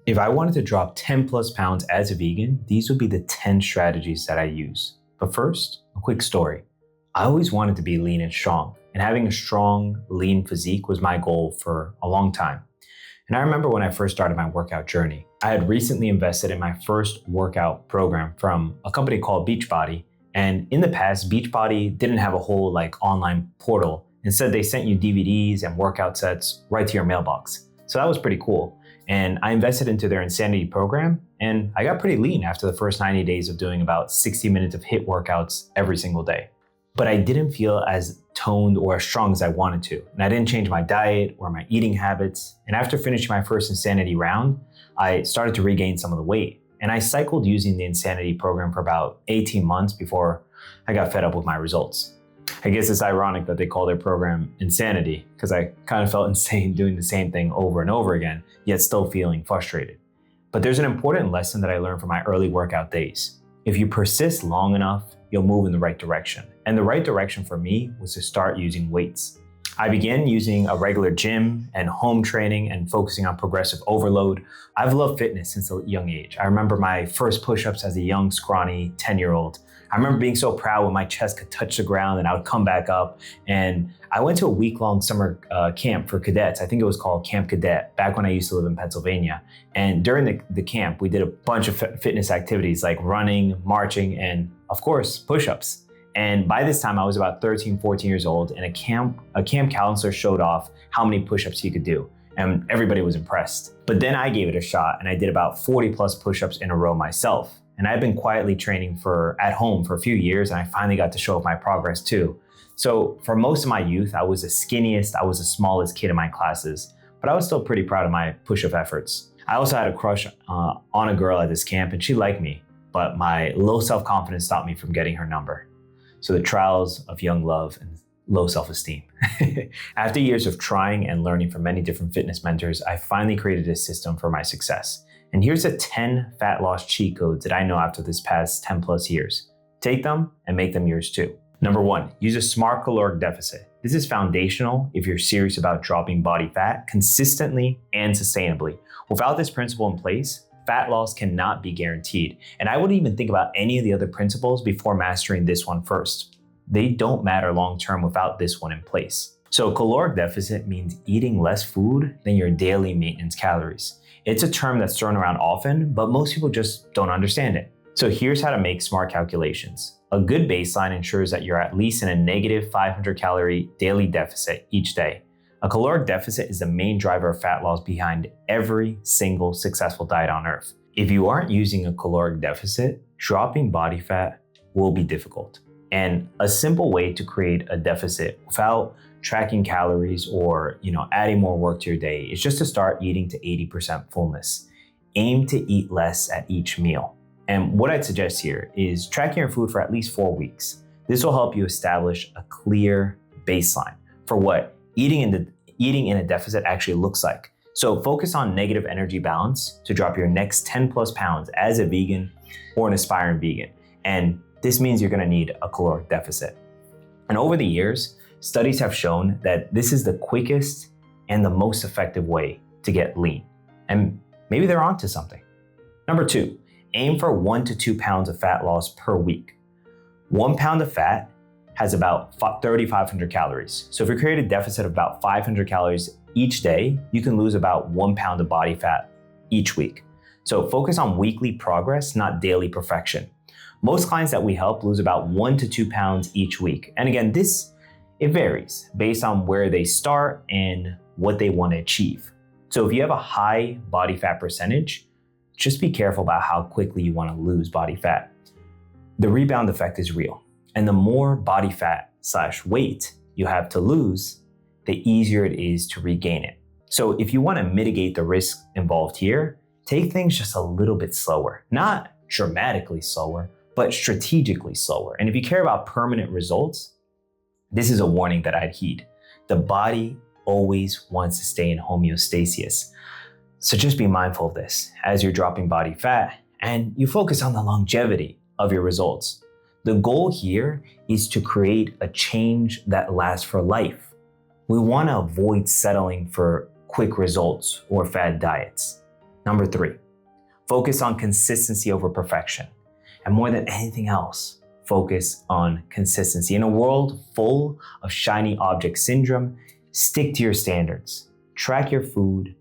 If I wanted to drop 10 plus pounds as a vegan, these would be the 10 strategies that I use. But first, a quick story. I always wanted to be lean and strong, and having a strong, lean physique was my goal for a long time. And I remember when I first started my workout journey, I had recently invested in my first workout program from a company called Beachbody. And in the past, Beachbody didn't have a whole online portal. Instead, they sent you DVDs and workout sets right to your mailbox. So that was pretty cool. And I invested into their Insanity program, and I got pretty lean after the first 90 days of doing about 60 minutes of HIIT workouts every single day. But I didn't feel as toned or as strong as I wanted to. And I didn't change my diet or my eating habits. And after finishing my first Insanity round, I started to regain some of the weight. And I cycled using the Insanity program for about 18 months before I got fed up with my results. I guess it's ironic that they call their program Insanity, because I kind of felt insane doing the same thing over and over again, yet still feeling frustrated. But there's an important lesson that I learned from my early workout days. If you persist long enough, you'll move in the right direction. And the right direction for me was to start using weights. I began using a regular gym and home training and focusing on progressive overload. I've loved fitness since a young age. I remember my first push-ups as a young, scrawny 10-year-old. I remember being so proud when my chest could touch the ground and I would come back up. And I went to a week-long summer camp for cadets. I think it was called Camp Cadet, back when I used to live in Pennsylvania. And during the camp, we did a bunch of fitness activities like running, marching, and of course, push-ups. And by this time, I was about 13, 14 years old, and a camp counselor showed off how many push-ups he could do. And everybody was impressed. But then I gave it a shot, and I did about 40 plus push-ups in a row myself. And I've been quietly training at home for a few years, and I finally got to show off my progress too. So for most of my youth, I was the skinniest, I was the smallest kid in my classes, but I was still pretty proud of my push-up efforts. I also had a crush on a girl at this camp, and she liked me, but my low self-confidence stopped me from getting her number. So the trials of young love and low self-esteem. After years of trying and learning from many different fitness mentors, I finally created a system for my success. And here's the 10 fat loss cheat codes that I know after this past 10 plus years. Take them and make them yours too. Number 1, use a smart caloric deficit. This is foundational if you're serious about dropping body fat consistently and sustainably. Without this principle in place, fat loss cannot be guaranteed. And I wouldn't even think about any of the other principles before mastering this one first. They don't matter long-term without this one in place. So caloric deficit means eating less food than your daily maintenance calories. It's a term that's thrown around often, but most people just don't understand it. So here's how to make smart calculations. A good baseline ensures that you're at least in a negative 500 calorie daily deficit each day. A caloric deficit is the main driver of fat loss behind every single successful diet on earth. If you aren't using a caloric deficit, dropping body fat will be difficult. And a simple way to create a deficit without tracking calories or adding more work to your day is just to start eating to 80% fullness. Aim to eat less at each meal. And what I'd suggest here is tracking your food for at least 4 weeks. This will help you establish a clear baseline for what eating in a deficit actually looks like. So focus on negative energy balance to drop your next 10 plus pounds as a vegan or an aspiring vegan. And this means you're gonna need a caloric deficit. And over the years, studies have shown that this is the quickest and the most effective way to get lean. And maybe they're onto something. Number 2, aim for 1 to 2 pounds of fat loss per week. 1 pound of fat has about 3,500 calories. So if you create a deficit of about 500 calories each day, you can lose about 1 pound of body fat each week. So focus on weekly progress, not daily perfection. Most clients that we help lose about 1 to 2 pounds each week. And again, it varies based on where they start and what they want to achieve. So if you have a high body fat percentage, just be careful about how quickly you want to lose body fat. The rebound effect is real. And the more body fat / weight you have to lose, the easier it is to regain it. So if you want to mitigate the risk involved here, take things just a little bit slower. Not dramatically slower, but strategically slower. And if you care about permanent results, this is a warning that I'd heed. The body always wants to stay in homeostasis. So just be mindful of this as you're dropping body fat and you focus on the longevity of your results. The goal here is to create a change that lasts for life. We want to avoid settling for quick results or fad diets. Number 3, focus on consistency over perfection. And more than anything else, focus on consistency. In a world full of shiny object syndrome, stick to your standards. Track your food,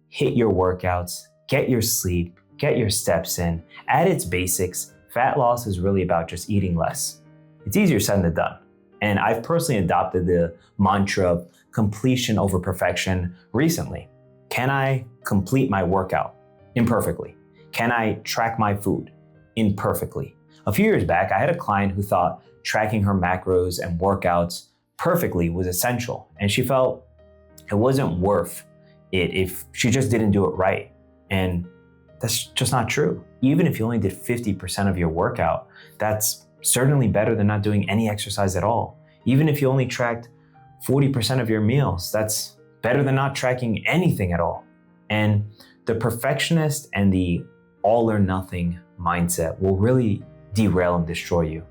hit your workouts, get your sleep, get your steps in. At its basics, fat loss is really about just eating less. It's easier said than done. And I've personally adopted the mantra of completion over perfection recently. Can I complete my workout? Imperfectly. Can I track my food? Imperfectly. A few years back, I had a client who thought tracking her macros and workouts perfectly was essential, and she felt it wasn't worth it if she just didn't do it right. And that's just not true. Even if you only did 50% of your workout, that's certainly better than not doing any exercise at all. Even if you only tracked 40% of your meals, that's better than not tracking anything at all. And the perfectionist and the all or nothing mindset will really derail and destroy you.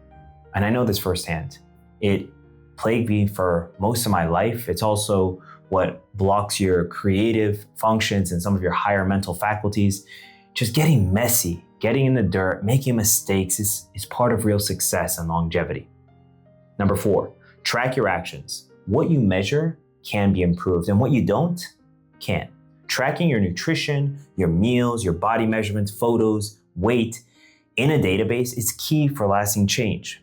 And I know this firsthand. It plagued me for most of my life. It's also what blocks your creative functions and some of your higher mental faculties. Just getting messy, getting in the dirt, making mistakes is part of real success and longevity. Number 4, track your actions. What you measure can be improved, and what you don't can't. Tracking your nutrition, your meals, your body measurements, photos, weight in a database is key for lasting change.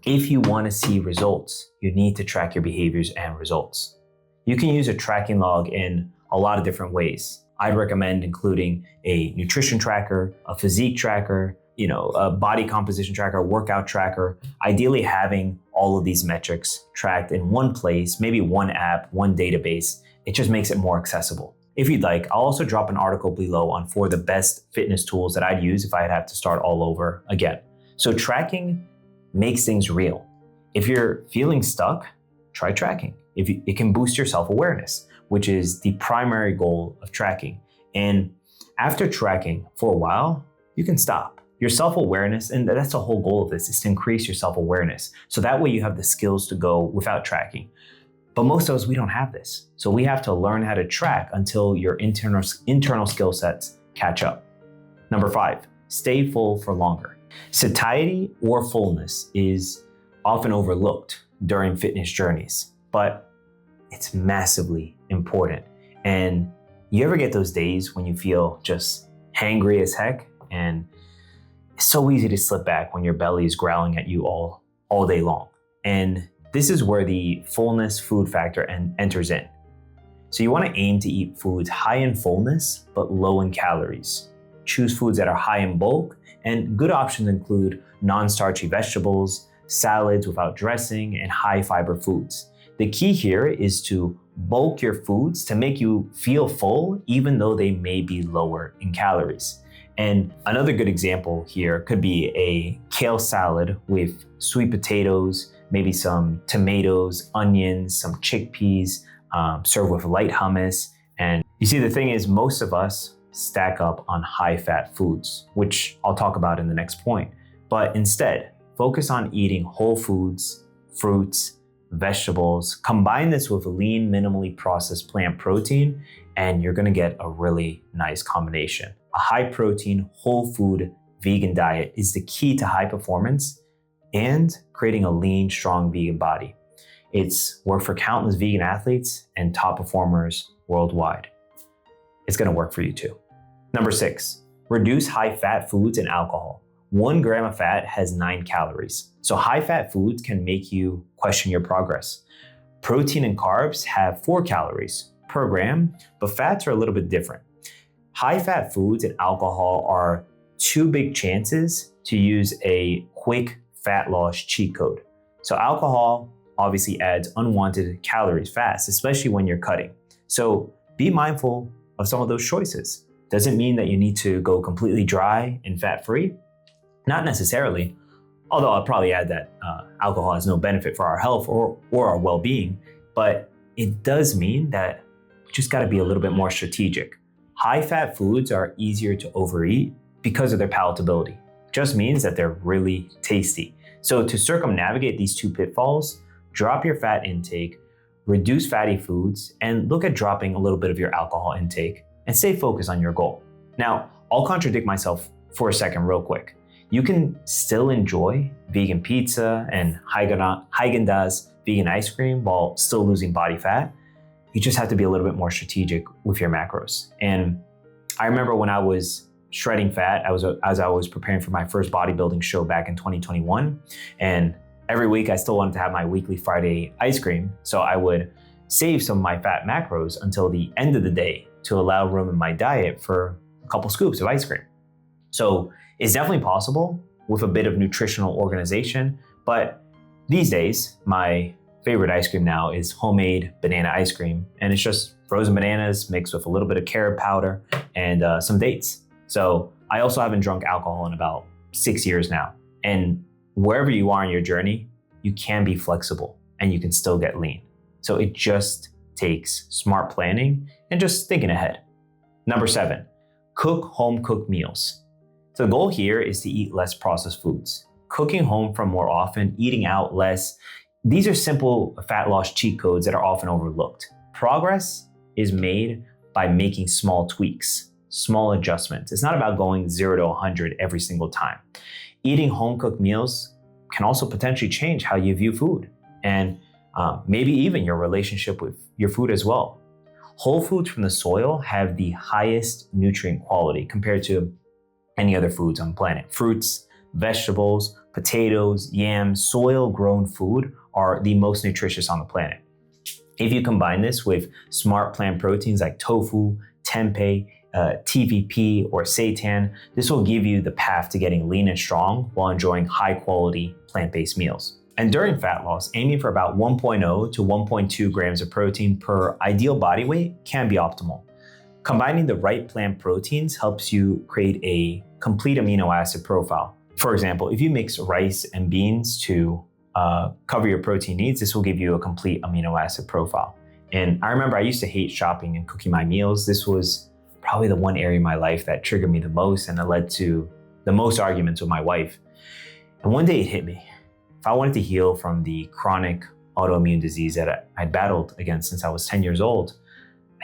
If you want to see results, you need to track your behaviors and results. You can use a tracking log in a lot of different ways. I'd recommend including a nutrition tracker, a physique tracker, a body composition tracker, a workout tracker. Ideally having all of these metrics tracked in one place, maybe one app, one database. It just makes it more accessible. If you'd like, I'll also drop an article below on 4 of the best fitness tools that I'd use if I'd have to start all over again. So tracking makes things real. If you're feeling stuck, try tracking. It can boost your self-awareness, which is the primary goal of tracking. And after tracking for a while, you can stop. Your self-awareness, and that's the whole goal of this, is to increase your self-awareness. So that way you have the skills to go without tracking. But most of us, we don't have this. So we have to learn how to track until your internal skill sets catch up. Number 5, stay full for longer. Satiety or fullness is often overlooked during fitness journeys, but it's massively important. And you ever get those days when you feel just hangry as heck? And it's so easy to slip back when your belly is growling at you all day long. And this is where the fullness food factor enters in. So you want to aim to eat foods high in fullness, but low in calories. Choose foods that are high in bulk, and good options include non-starchy vegetables, salads without dressing, and high fiber foods. The key here is to bulk your foods to make you feel full, even though they may be lower in calories. And another good example here could be a kale salad with sweet potatoes, maybe some tomatoes, onions, some chickpeas, served with light hummus. And you see, the thing is, most of us stack up on high-fat foods, which I'll talk about in the next point. But instead, focus on eating whole foods, fruits, vegetables. Combine this with lean, minimally processed plant protein, and you're gonna get a really nice combination. A high-protein, whole food, vegan diet is the key to high performance and creating a lean, strong vegan body. It's worked for countless vegan athletes and top performers worldwide. It's gonna work for you too. Number 6, reduce high-fat foods and alcohol. 1 gram of fat has 9 calories. So high-fat foods can make you question your progress. Protein and carbs have 4 calories per gram, but fats are a little bit different. High-fat foods and alcohol are 2 big chances to use a quick fat loss cheat code. So alcohol obviously adds unwanted calories fast, especially when you're cutting. So be mindful of some of those choices. Doesn't mean that you need to go completely dry and fat-free. Not necessarily, although I'll probably add that alcohol has no benefit for our health or our well-being, but it does mean that we just gotta be a little bit more strategic. High-fat foods are easier to overeat because of their palatability. Just means that they're really tasty. So to circumnavigate these 2 pitfalls, drop your fat intake, reduce fatty foods, and look at dropping a little bit of your alcohol intake, and stay focused on your goal. Now, I'll contradict myself for a second real quick. You can still enjoy vegan pizza and Haagen-Dazs vegan ice cream while still losing body fat. You just have to be a little bit more strategic with your macros. And I remember when I was shredding fat, as I was preparing for my first bodybuilding show back in 2021, and every week I still wanted to have my weekly Friday ice cream. So I would save some of my fat macros until the end of the day to allow room in my diet for a couple scoops of ice cream. So it's definitely possible with a bit of nutritional organization, but these days, my favorite ice cream now is homemade banana ice cream, and it's just frozen bananas mixed with a little bit of carrot powder and some dates. So I also haven't drunk alcohol in about 6 years now. And wherever you are in your journey, you can be flexible and you can still get lean. So it just takes smart planning and just thinking ahead. Number 7, cook home-cooked meals. So the goal here is to eat less processed foods. Cooking home from more often, eating out less. These are simple fat loss cheat codes that are often overlooked. Progress is made by making small tweaks, small adjustments. It's not about going 0 to 100 every single time. Eating home-cooked meals can also potentially change how you view food and maybe even your relationship with your food as well. Whole foods from the soil have the highest nutrient quality compared to any other foods on the planet. Fruits, vegetables, potatoes, yams, soil-grown food are the most nutritious on the planet. If you combine this with smart plant proteins like tofu, tempeh, TVP, or seitan, this will give you the path to getting lean and strong while enjoying high-quality plant-based meals. And during fat loss, aiming for about 1.0 to 1.2 grams of protein per ideal body weight can be optimal. Combining the right plant proteins helps you create a complete amino acid profile. For example, if you mix rice and beans to cover your protein needs, this will give you a complete amino acid profile. And I remember I used to hate shopping and cooking my meals. This was probably the one area in my life that triggered me the most, and it led to the most arguments with my wife. And one day it hit me. If I wanted to heal from the chronic autoimmune disease that I'd battled against since I was 10 years old,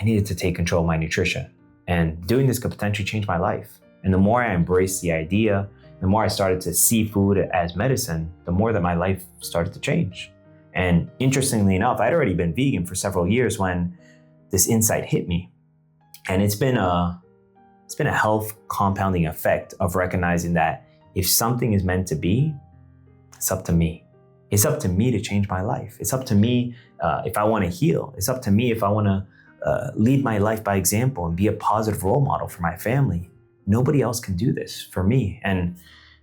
I needed to take control of my nutrition. And doing this could potentially change my life. And the more I embraced the idea, the more I started to see food as medicine, the more that my life started to change. And interestingly enough, I'd already been vegan for several years when this insight hit me. And it's been a health compounding effect of recognizing that if something is meant to be, it's up to me. It's up to me to change my life. It's up to me if I want to heal. It's up to me if I want to lead my life by example and be a positive role model for my family. Nobody else can do this for me. And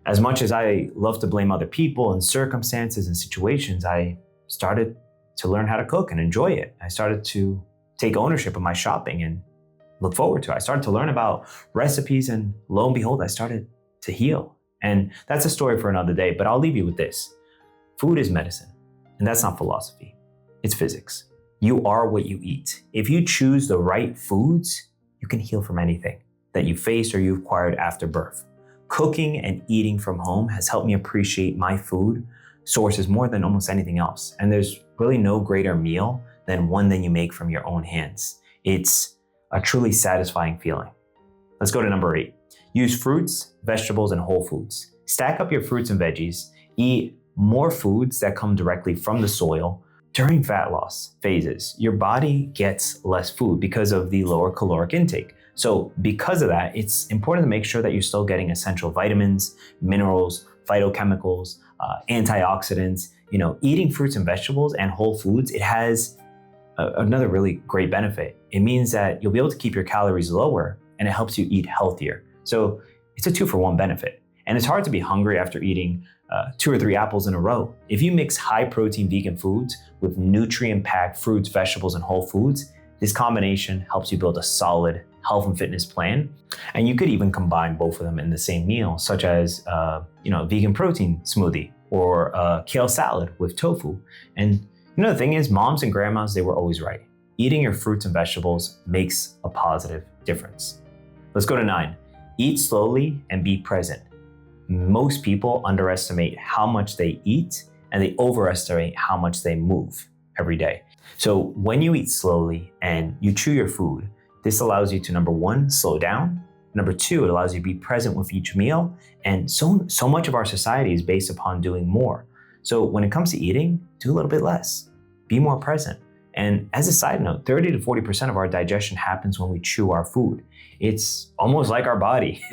as much as I love to blame other people and circumstances and situations, I started to learn how to cook and enjoy it. I started to take ownership of my shopping and look forward to it. I started to learn about recipes, and lo and behold, I started to heal. And that's a story for another day, but I'll leave you with this. Food is medicine, and that's not philosophy. It's physics. You are what you eat. If you choose the right foods, you can heal from anything that you face or you acquired after birth. Cooking and eating from home has helped me appreciate my food sources more than almost anything else. And there's really no greater meal than one that you make from your own hands. It's a truly satisfying feeling. Let's go to number 8. Use fruits, vegetables, and whole foods. Stack up your fruits and veggies. Eat more foods that come directly from the soil. During fat loss phases, your body gets less food because of the lower caloric intake. So because of that, it's important to make sure that you're still getting essential vitamins, minerals, phytochemicals, antioxidants. Eating fruits and vegetables and whole foods, it has another really great benefit. It means that you'll be able to keep your calories lower, and it helps you eat healthier. So it's a 2-for-1 benefit. And it's hard to be hungry after eating 2 or 3 apples in a row. If you mix high protein vegan foods with nutrient-packed fruits, vegetables, and whole foods, this combination helps you build a solid health and fitness plan. And you could even combine both of them in the same meal, such as a vegan protein smoothie or a kale salad with tofu. And the thing is, moms and grandmas, they were always right. Eating your fruits and vegetables makes a positive difference. Let's go to 9. Eat slowly and be present. Most people underestimate how much they eat, and they overestimate how much they move every day. So when you eat slowly and you chew your food, this allows you to, number 1, slow down, Number two, it allows you to be present with each meal. And so much of our society is based upon doing more. So when it comes to eating, do a little bit less, be more present. And as a side note, 30 to 40% of our digestion happens when we chew our food. It's almost like our body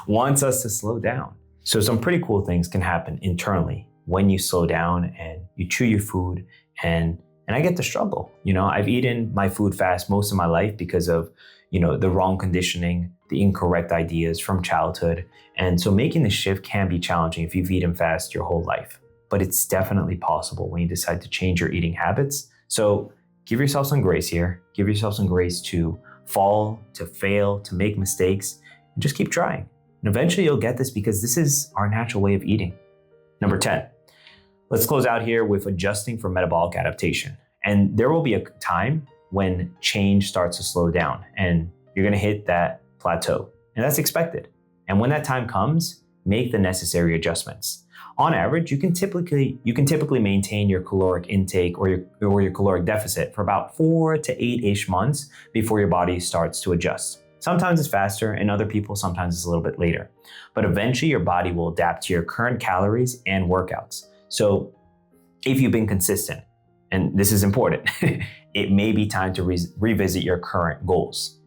wants us to slow down. So some pretty cool things can happen internally when you slow down and you chew your food. And I get to struggle. I've eaten my food fast most of my life because of, the wrong conditioning, the incorrect ideas from childhood. And so making the shift can be challenging if you've eaten fast your whole life. But it's definitely possible when you decide to change your eating habits. So give yourself some grace here. Give yourself some grace to fall, to fail, to make mistakes, and just keep trying. And eventually you'll get this because this is our natural way of eating. Number 10, let's close out here with adjusting for metabolic adaptation. And there will be a time when change starts to slow down and you're gonna hit that plateau. And that's expected. And when that time comes, make the necessary adjustments. On average, you can typically maintain your caloric intake or your caloric deficit for about 4 to 8-ish months before your body starts to adjust. Sometimes it's faster, and other people, sometimes it's a little bit later. But eventually your body will adapt to your current calories and workouts. So if you've been consistent, and this is important, it may be time to revisit your current goals.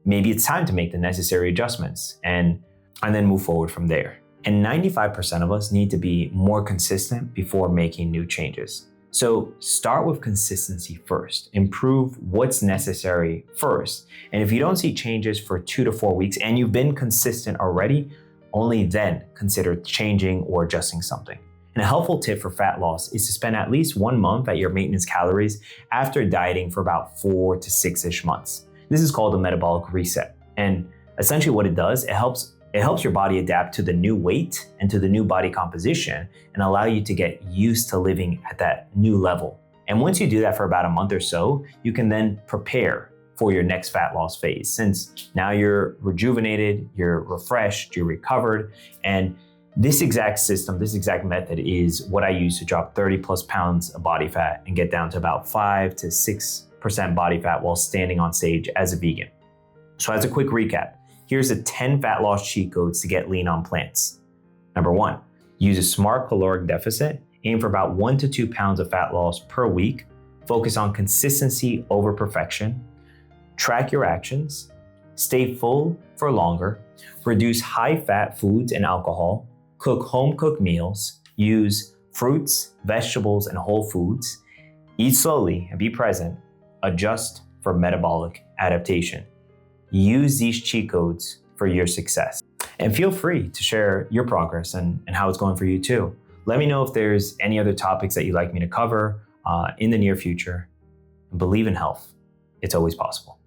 Maybe it's time to make the necessary adjustments and then move forward from there. And 95% of us need to be more consistent before making new changes. So start with consistency first. Improve what's necessary first. And if you don't see changes for 2 to 4 weeks and you've been consistent already, only then consider changing or adjusting something. And a helpful tip for fat loss is to spend at least 1 month at your maintenance calories after dieting for about 4 to 6-ish months. This is called a metabolic reset. And essentially what it does, it helps your body adapt to the new weight and to the new body composition and allow you to get used to living at that new level. And once you do that for about a month or so, you can then prepare for your next fat loss phase, since now you're rejuvenated, you're refreshed, you're recovered. And this exact system, this exact method is what I use to drop 30 plus pounds of body fat and get down to about 5 to 6% body fat while standing on stage as a vegan. So as a quick recap, here's the 10 fat loss cheat codes to get lean on plants. Number 1, use a smart caloric deficit. Aim for about 1 to 2 pounds of fat loss per week. Focus on consistency over perfection. Track your actions. Stay full for longer. Reduce high-fat foods and alcohol. Cook home-cooked meals. Use fruits, vegetables, and whole foods. Eat slowly and be present. Adjust for metabolic adaptation. Use these cheat codes for your success. And feel free to share your progress and how it's going for you too. Let me know if there's any other topics that you'd like me to cover in the near future. And believe in health. It's always possible.